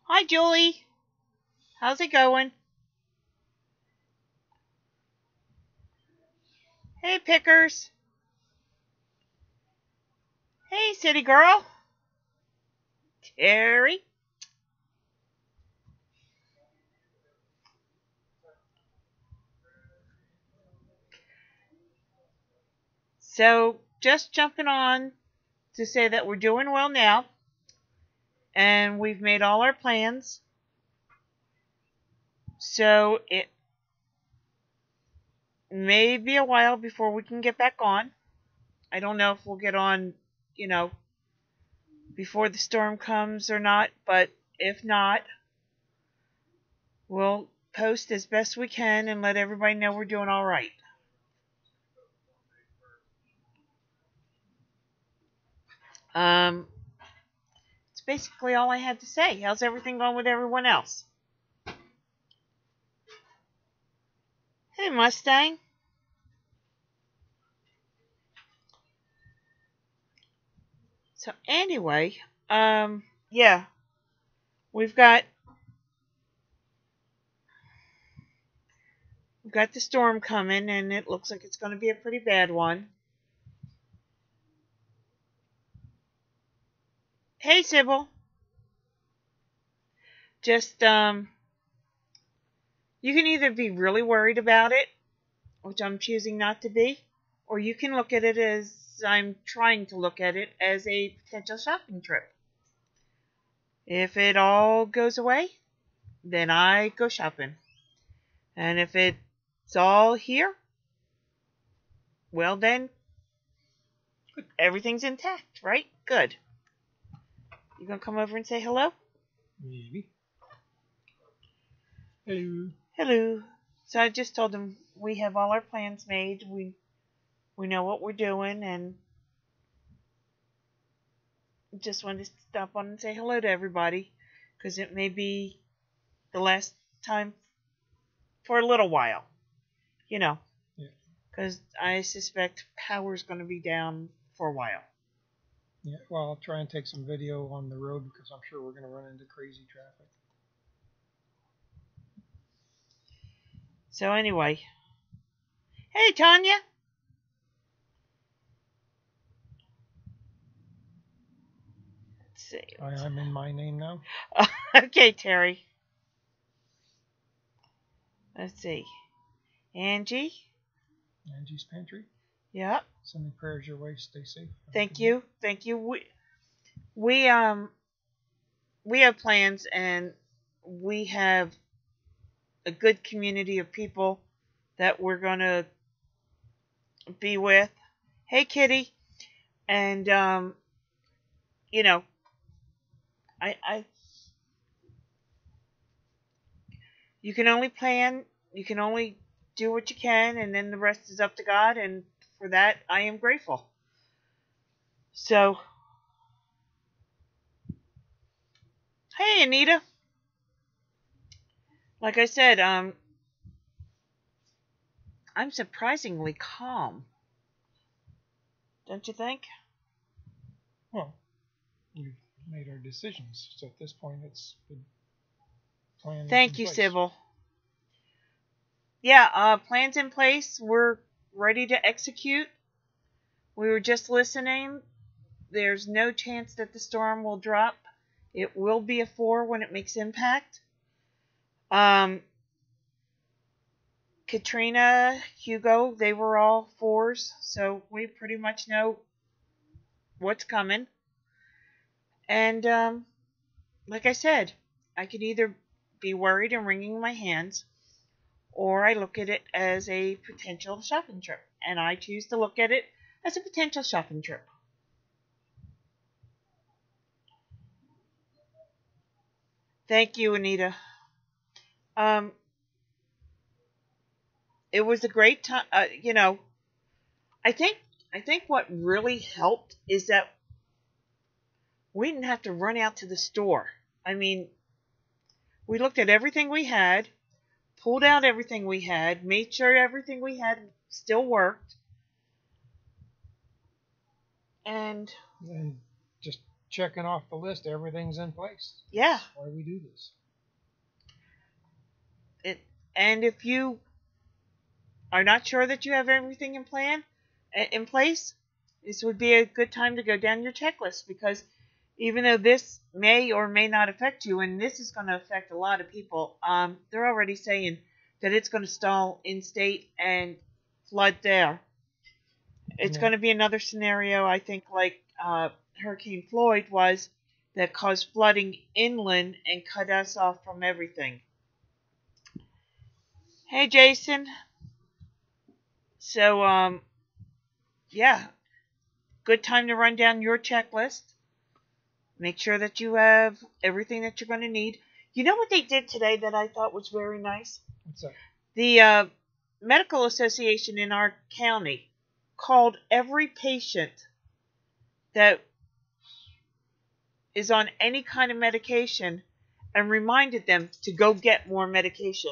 Hi, Julie. How's it going? Hey, Pickers. Hey, City Girl. Terry. So, just jumping on to say that we're doing well now, and we've made all our plans. So, it may be a while before we can get back on. I don't know if we'll get on, you know, before the storm comes or not, but if not, we'll post as best we can and let everybody know we're doing all right. It's basically all I had to say. How's everything going with everyone else? Hey, Mustang. So anyway, yeah, we've got the storm coming, and it looks like it's going to be a pretty bad one. Hey, Sybil. Just you can either be really worried about it, which I'm choosing not to be, or you can look at it as I'm trying to look at it as a potential shopping trip. If it all goes away, then I go shopping. And if it's all here, well then, everything's intact, right? Good. You gonna come over and say hello? Maybe. Hello. Hello. So I just told them we have all our plans made. We know what we're doing, and just wanted to stop on and say hello to everybody, because it may be the last time for a little while, you know. Yeah. Because I suspect power's going to be down for a while. Yeah, well, I'll try and take some video on the road because I'm sure we're going to run into crazy traffic. So anyway. Hey, Tanya. Let's see. I'm in my name now. Okay, Terry. Let's see. Angie's Pantry. Yep. Sending prayers your way. Stay safe. Thank you. We have plans, and we have a good community of people that we're gonna be with. Hey, Kitty. And you know, I you can only plan, you can only do what you can, and then the rest is up to God, and for that I am grateful. So, hey, Anita. Like I said, I'm surprisingly calm. Don't you think? Well, we've made our decisions, so at this point it's been planned. Thank you, Sybil. Yeah, plans in place. We're ready to execute. We were just listening. There's no chance that the storm will drop. It will be a 4 when it makes impact. Katrina, Hugo, they were all 4s, so we pretty much know what's coming. And like I said, I could either be worried and wringing my hands, or I look at it as a potential shopping trip. And I choose to look at it as a potential shopping trip. Thank you, Anita. It was a great time. I think what really helped is that we didn't have to run out to the store. I mean, we looked at everything we had, pulled out everything we had, made sure everything we had still worked, and just checking off the list. Everything's in place. Yeah. That's why we do this. And if you are not sure that you have everything in place, this would be a good time to go down your checklist, because even though this may or may not affect you, and this is going to affect a lot of people, they're already saying that it's going to stall in state and flood there. It's going to be another scenario, I think, like Hurricane Floyd was, that caused flooding inland and cut us off from everything. Hey, Jason. So, yeah, good time to run down your checklist. Make sure that you have everything that you're going to need. You know what they did today that I thought was very nice? What's that? The medical association in our county called every patient that is on any kind of medication and reminded them to go get more medication.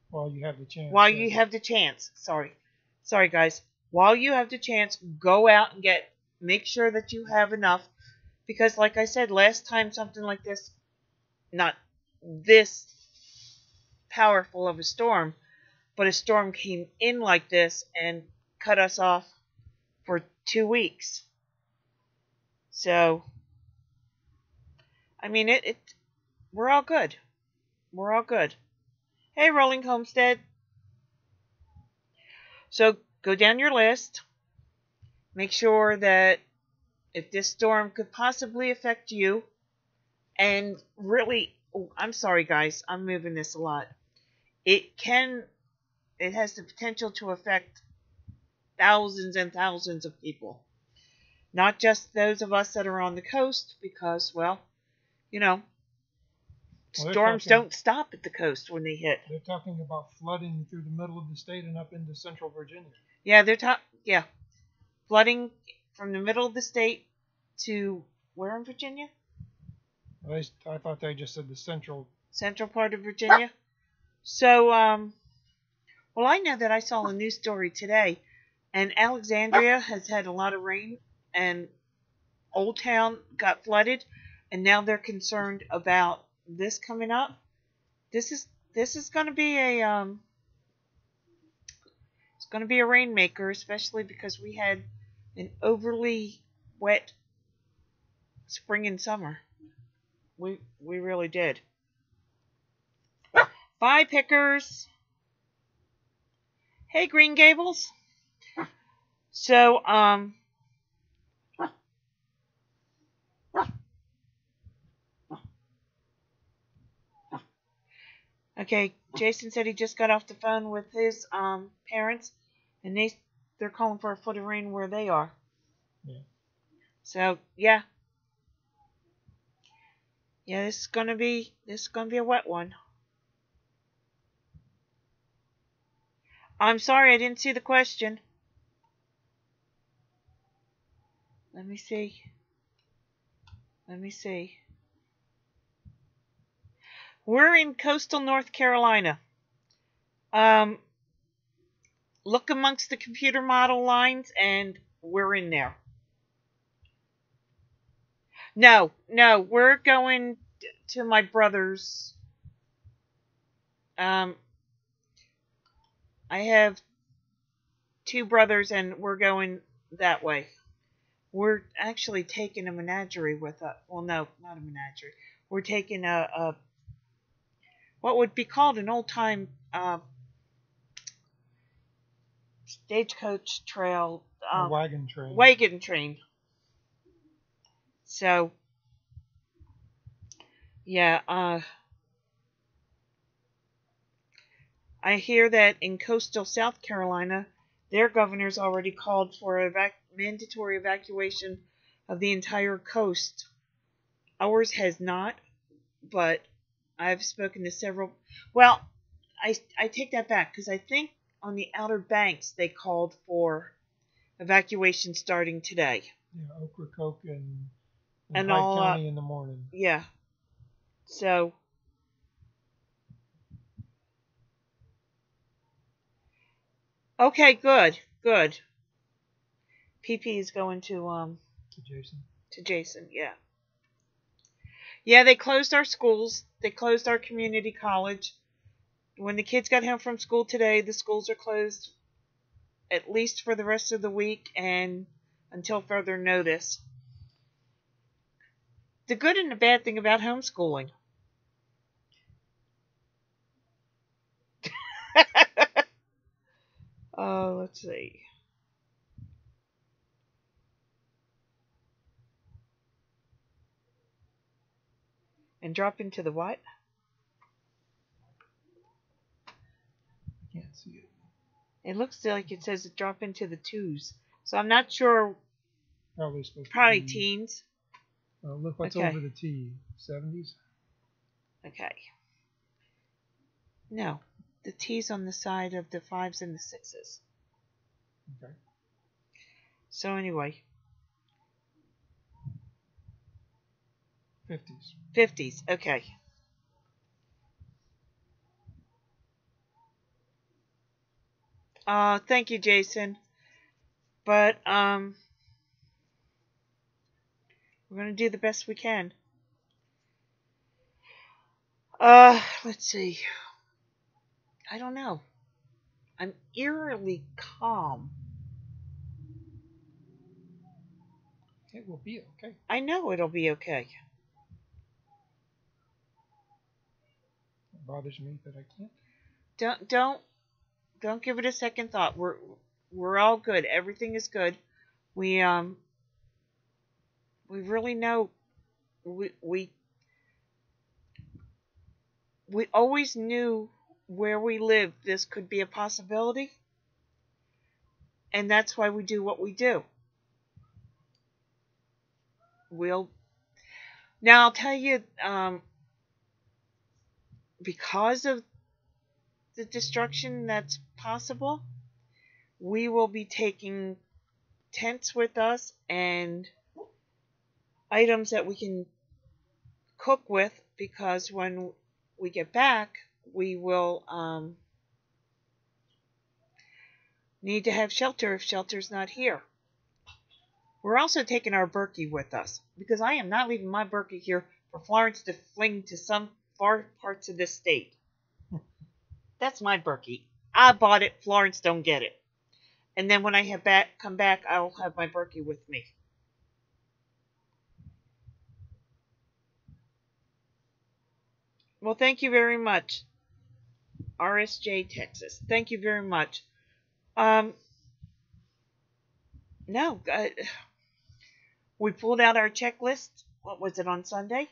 While you have the chance. While you have the chance. Sorry, guys. While you have the chance, go out and make sure that you have enough. Because, like I said, last time something like this, not this powerful of a storm, but a storm came in like this and cut us off for 2 weeks. So, I mean, we're all good. We're all good. Hey, Rolling Homestead. So, go down your list. Make sure that if this storm could possibly affect you, and really, I'm sorry, guys, I'm moving this a lot. It has the potential to affect thousands and thousands of people. Not just those of us that are on the coast, because, well, you know, storms don't stop at the coast when they hit. They're talking about flooding through the middle of the state and up into central Virginia. Yeah, flooding from the middle of the state to where in Virginia? I thought they just said the central part of Virginia. So, well, I know that I saw a news story today, and Alexandria has had a lot of rain, and Old Town got flooded, and now they're concerned about this coming up. This is going to be it's going to be a rainmaker, especially because we had an overly wet spring and summer. We really did. Bye, pickers. Hey, Green Gables. So, okay, Jason said he just got off the phone with his parents, and they're calling for a foot of rain where they are. Yeah. So, yeah. Yeah, this is gonna be a wet one. I'm sorry, I didn't see the question. Let me see. We're in coastal North Carolina. Look amongst the computer model lines, and we're in there. No, we're going to my brother's. I have 2 brothers, and we're going that way. We're actually taking a menagerie with us. Well, no, not a menagerie. We're taking a what would be called an old-time stagecoach trail. A wagon train. Wagon train. So, yeah, I hear that in coastal South Carolina, their governor's already called for a mandatory evacuation of the entire coast. Ours has not, but I've spoken to several. Well, I take that back, because I think on the Outer Banks they called for evacuation starting today. Yeah, Ocracoke and and Hyde all County in the morning. Yeah. So, okay, good. PP is going to Jason. Jason, yeah. Yeah, they closed our schools. They closed our community college. When the kids got home from school today, the schools are closed at least for the rest of the week and until further notice. The good and the bad thing about homeschooling. Oh, let's see. And drop into the what? I can't see it. It looks like it says drop into the twos. So I'm not sure. Probably supposed Probably to be. teens. Look what's Okay. over the T. 70s? Okay. No. The T's on the side of the fives and the sixes. Okay. So anyway. 50s. 50s. Okay. Thank you, Jason. But we're gonna do the best we can. Let's see. I don't know. I'm eerily calm. It will be okay. I know it'll be okay. It bothers me that I can't. Don't give it a second thought. We're all good. Everything is good. We really know we always knew where we lived this could be a possibility, and that's why we do what we do. Now I'll tell you, because of the destruction that's possible, we will be taking tents with us and items that we can cook with, because when we get back, we will need to have shelter if shelter's not here. We're also taking our Berkey with us, because I am not leaving my Berkey here for Florence to fling to some far parts of this state. That's my Berkey. I bought it. Florence don't get it. And then when I come back, I'll have my Berkey with me. Well, thank you very much, RSJ Texas. Thank you very much. No, we pulled out our checklist. What was it, on Sunday?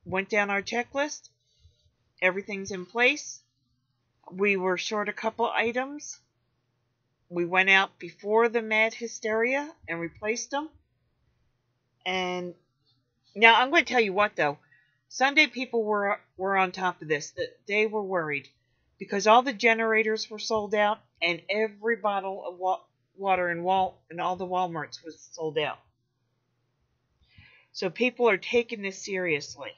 Went down our checklist. Everything's in place. We were short a couple items. We went out before the mad hysteria and replaced them. And now I'm going to tell you what, though. Sunday people were on top of this. They were worried because all the generators were sold out and every bottle of water in all the Walmarts was sold out. So people are taking this seriously.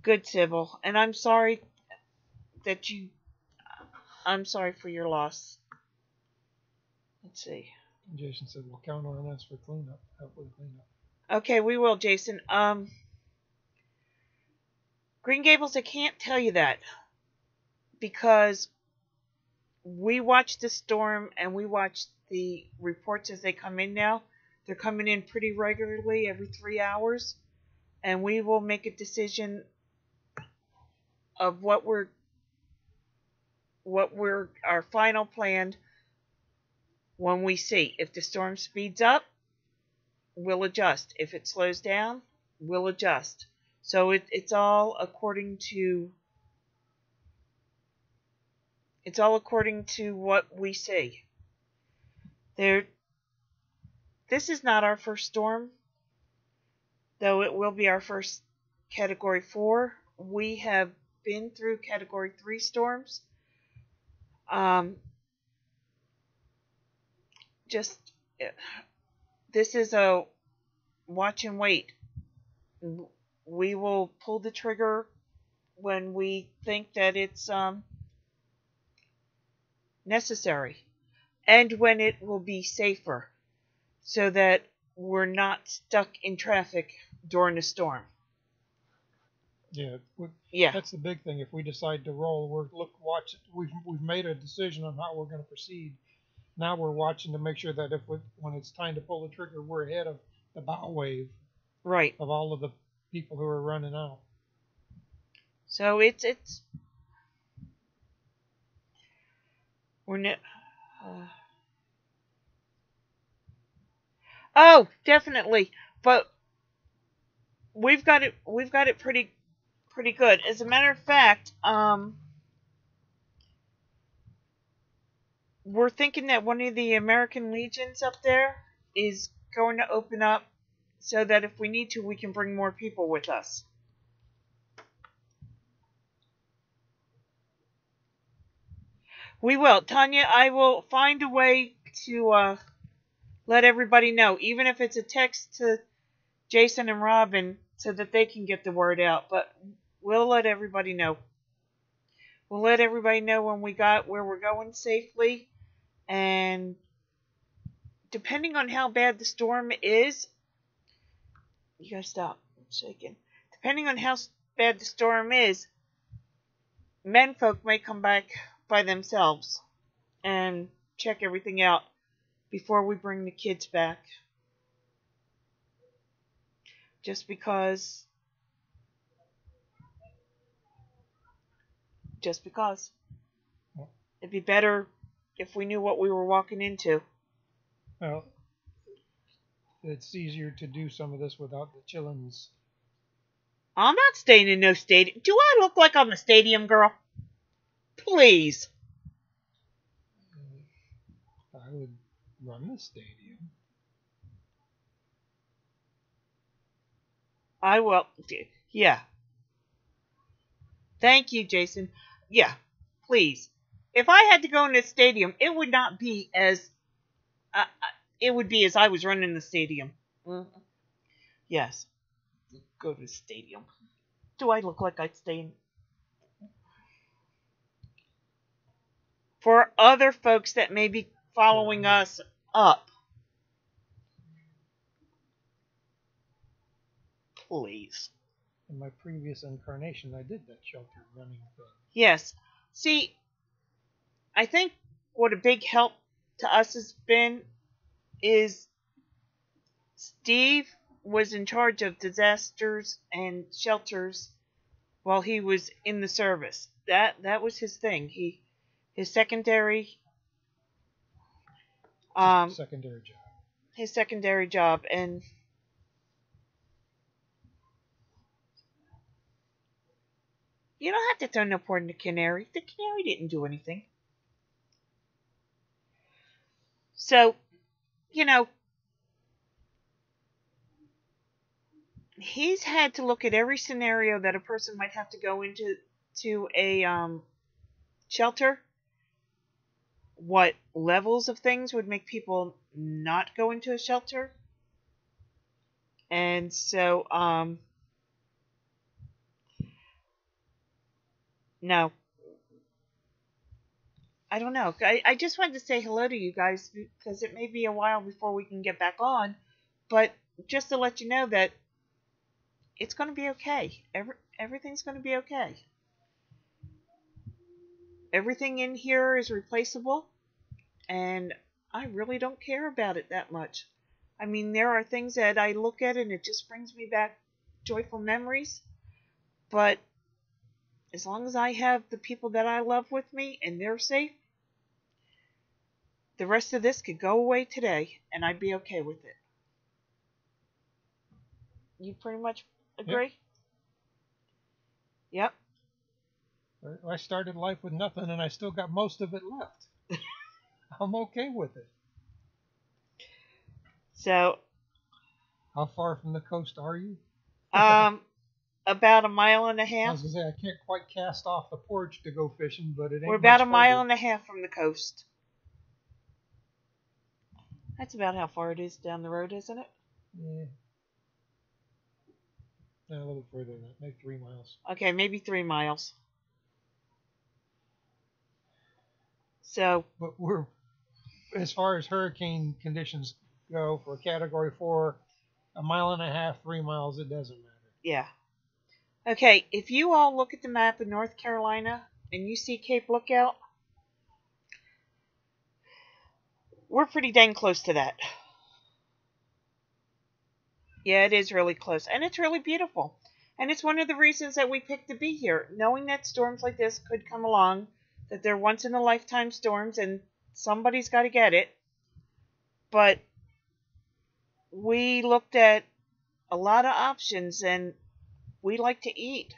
Good, Sybil. And I'm sorry I'm sorry for your loss. Let's see. Jason said, "We'll count on us for cleanup. Help with cleanup." Okay, we will, Jason. Green Gables, I can't tell you that because we watch the storm and we watch the reports as they come in now. They're coming in pretty regularly every 3 hours, and we will make a decision of what we're our final plan when we see. If the storm speeds up, we'll adjust. If it slows down, we'll adjust. So it's all according to what we see. This is not our first storm, though it will be our first Category 4. We have been through Category 3 storms. This is a watch and wait. we will pull the trigger when we think that it's necessary and when it will be safer so that we're not stuck in traffic during a storm. Yeah, Yeah, that's the big thing. If we decide to roll, watch. We've made a decision on how we're going to proceed. Now we're watching to make sure that when it's time to pull the trigger, we're ahead of the bow wave right. of all of the people who are running out. So it's we're ne- oh, definitely. But we've got it pretty good. As a matter of fact, we're thinking that one of the American legions up there is going to open up so that if we need to, we can bring more people with us. We will. Tanya, I will find a way to let everybody know, even if it's a text to Jason and Robin so that they can get the word out. But we'll let everybody know. We'll let everybody know when we got where we're going safely. And depending on how bad the storm is, you gotta stop shaking. Depending on how bad the storm is, menfolk may come back by themselves and check everything out before we bring the kids back. Just because. It'd be better if we knew what we were walking into. Well, it's easier to do some of this without the chillins. I'm not staying in no stadium. Do I look like I'm a stadium girl? Please. I would run the stadium. I will. Yeah. Thank you, Jason. Yeah, please. If I had to go in the stadium, it would not be as. It would be as I was running the stadium. Mm-hmm. Yes. Go to the stadium. Do I look like I'd stay in? For other folks that may be following us up, please. In my previous incarnation, I did that shelter running thing. Yes. See, I think what a big help to us has been is Steve was in charge of disasters and shelters while he was in the service. That was his thing. His secondary secondary job. His secondary job, and you don't have to throw no point in the canary. The canary didn't do anything. So, he's had to look at every scenario that a person might have to go into a shelter. What levels of things would make people not go into a shelter? And so, no. I don't know. I just wanted to say hello to you guys because it may be a while before we can get back on. But just to let you know that it's going to be okay. Everything's going to be okay. Everything in here is replaceable, and I really don't care about it that much. I mean, there are things that I look at and it just brings me back joyful memories, but as long as I have the people that I love with me and they're safe, the rest of this could go away today, and I'd be okay with it. You pretty much agree? Yep. I started life with nothing, and I still got most of it left. I'm okay with it. So, how far from the coast are you? About a mile and a half. I was gonna say I can't quite cast off the porch to go fishing, but it ain't. We're about much a mile further. and a half from the coast. That's about how far it is down the road, isn't it? Yeah. No, a little bit further than that, maybe 3 miles. Okay, maybe 3 miles. So, But we're, as far as hurricane conditions go, for a Category 4, a mile and a half, 3 miles, it doesn't matter. yeah. Okay, if you all look at the map of North Carolina and you see Cape Lookout, we're pretty dang close to that. Yeah, it is really close, and it's really beautiful. And it's one of the reasons that we picked to be here, knowing that storms like this could come along, that they're once-in-a-lifetime storms, and somebody's got to get it. But we looked at a lot of options, and we like to eat.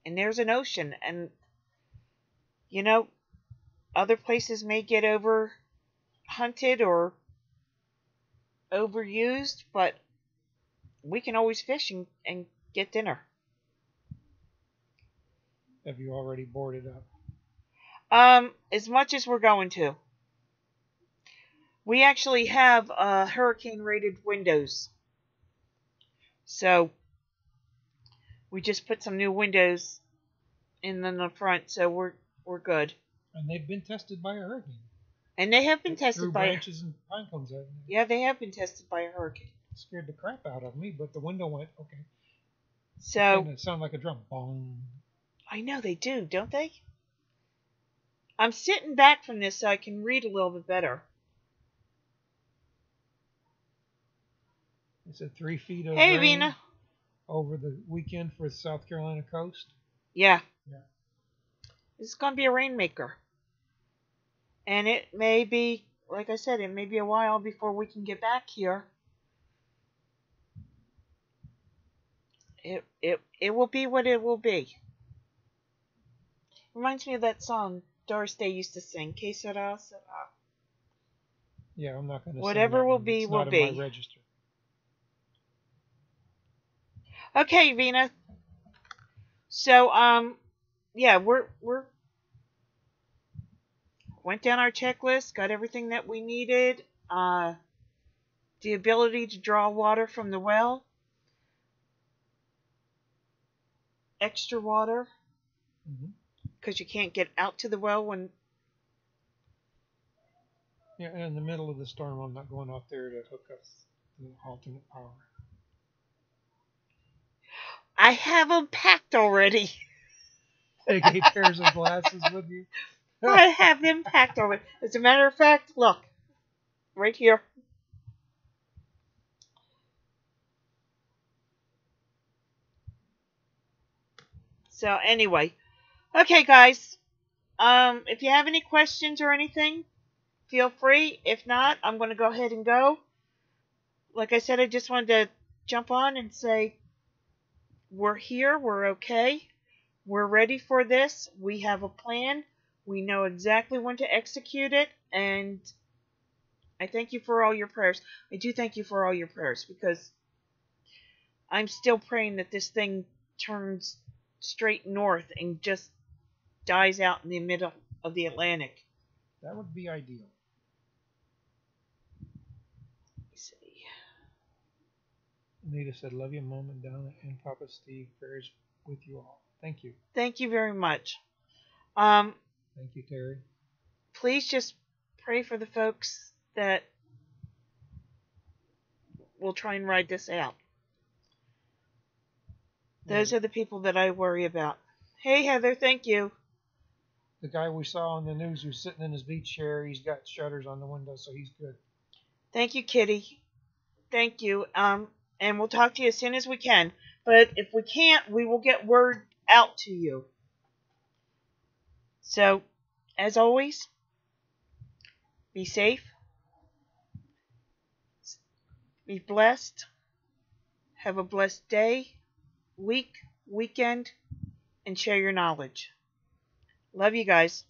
And there's an ocean, and, you know, other places may get over hunted or overused, but we can always fish and get dinner. Have you already boarded up? As much as we're going to. We actually have hurricane rated windows. So we just put some new windows in the front, so we're good. And they've been tested by a hurricane. And they have been tested threw by branches and pine cones at me. Yeah, they have been tested by a hurricane. It scared the crap out of me, but the window went okay. So And it sounded like a drum. Bong. I know they do, don't they? I'm sitting back from this so I can read a little bit better. It said 3 feet of Hey, rain Vina. over the weekend for the South Carolina coast. Yeah. Yeah. This is going to be a rainmaker. And it may be, like I said, it may be a while before we can get back here. It will be what it will be. Reminds me of that song Doris Day used to sing. Que sera, sera. Yeah, I'm not going to. Whatever will be, it's will not be. in my register. Okay, Vina. So, yeah, we're went down our checklist, got everything that we needed. The ability to draw water from the well, extra water, because you can't get out to the well when. Yeah, and in the middle of the storm, I'm not going out there to hook up the alternate power. I have them packed already. Take 8 pairs of glasses with you. I have them packed already. As a matter of fact, look, right here. So anyway, okay, guys. If you have any questions or anything, feel free. If not, I'm going to go ahead and go. Like I said, I just wanted to jump on and say we're here. We're okay. We're ready for this. We have a plan. We know exactly when to execute it. And I thank you for all your prayers. I do thank you for all your prayers because I'm still praying that this thing turns straight north and just dies out in the middle of the Atlantic. That would be ideal. Let me see. Anita said, "Love you, Mom and Donna and Papa Steve. Prayers with you all." Thank you. Thank you very much. Thank you, Terry. Please just pray for the folks that will try and ride this out. Those are the people that I worry about. Hey, Heather, thank you. The guy we saw on the news who's sitting in his beach chair, he's got shutters on the window, so he's good. Thank you, Kitty. Thank you. And we'll talk to you as soon as we can. But if we can't, we will get word out to you. So, as always, be safe, be blessed, have a blessed day, week, weekend, and share your knowledge. Love you guys.